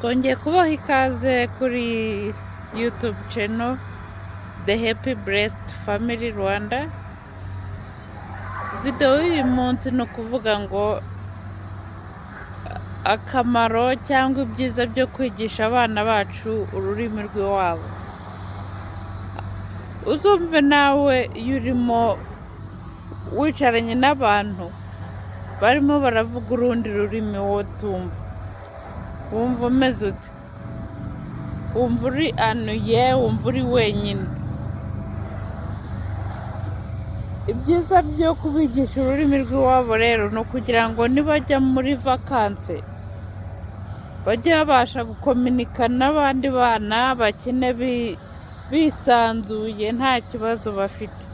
twongeye kubaha ikaze kuri YouTube channel The Happy Blessed Family Rwanda. Video y'uyu munsi ni ukuvuga ngo akamaro cyangwa ibyiza byo kwigisha abana bacu ururimi rwiwabo. Uzumve nawe iyo urimo wicaranye n'abantu barimo baravuga urundi rurimi wowe tumva, wumva umeze ute? Wumva uri anuye, wumva uri wenyine. Ibyiza byo kubigisha ururimi rw'iwabo rero ni ukugira ngo nibajya muri vakanse bajye babasha gukominika n'abandi bana bakine bisanzuye nta kibazo bafite.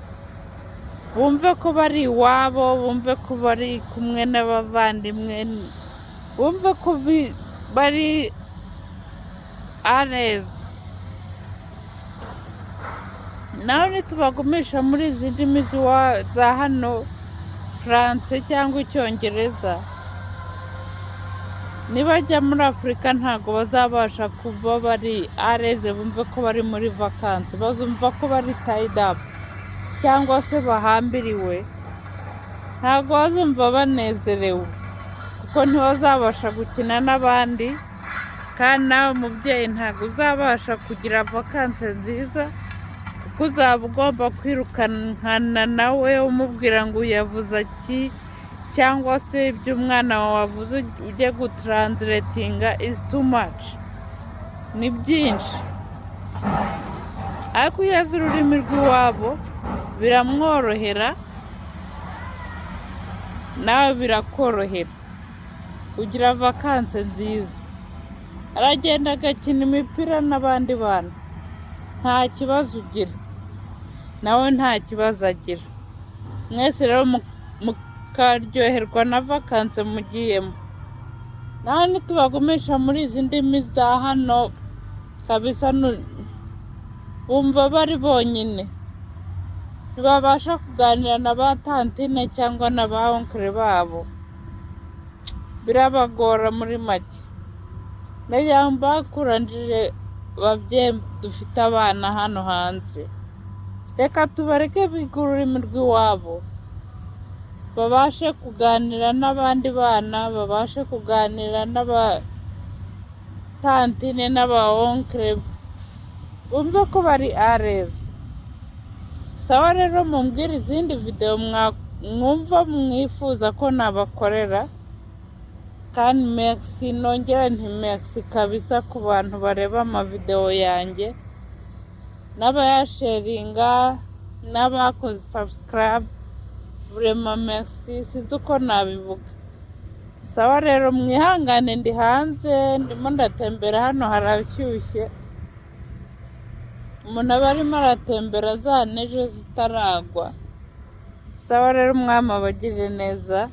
Bumve ko bari iwabo, bumve ko bari kumwe n'abavandimwe, bumve ko bari areze. Naho nitubagumisha muri izi ndimi za hano France cyangwa Icyongereza, nibajya muri Afurika ntabwo bazabasha kuba bari areze, bumve ko bari muri vakansi. Bazumva ko bari tied up cyangwa se bahambiriwe, ntabwo bazumva banezerewe kuko ntibazabasha gukina n'abandi. Kandi nawe mubyeyi ntabwo uzabasha kugira vakansi nziza kuko uzaba ugomba kwirukankana nawe umubwira ngo yavuze iki, cyangwa se ibyo umwana wawe avuze ujye gutranslatinga is too much, ni byinshi. Ariko iyo azi ururimi rw'iwabo biramworohera, nawe birakorohera, ugira vakansi nziza. Aragenda agakina imipira n'abandi bana, nta kibazo ugira, nawe nta kibazo agira. Mwese rero mukaryoherwa na vakansi mugiyemo. Naho nitubagumisha muri izi ndimi za hano kabisa, bumva bari bonyine, ntibabasha kuganira na ba tantine cyangwa na ba onkere babo, birabagora muri make. Ndagira ngo bakuranjije babyeyi dufite abana hano hanze, reka tubareke biga ururimi rw'iwabo, babashe kuganira n'abandi bana, babashe kuganira n'abatantine n'abaonkere, bumve ko bari areze. Sawa rero, mumbwire izindi video mwumva mwifuza ko nabakorera. Kandi merci, nongera nti merci kabisa ku bantu bareba amavideo yanjye n'abayasharinga n'abakoze subscribe. Vraiment merci, sinzi uko nabivuga. Sawa rero, mwihangane ndi hanze, ndimo ndatembera, hano harashyushye. Umuntu aba arimo aratembera za neje zitaragwa. Sawa rero, mwami abagirire neza.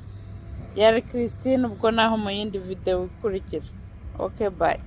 Yari Christine, ubwo naho mu yindi video ikurikira. Okay, bye.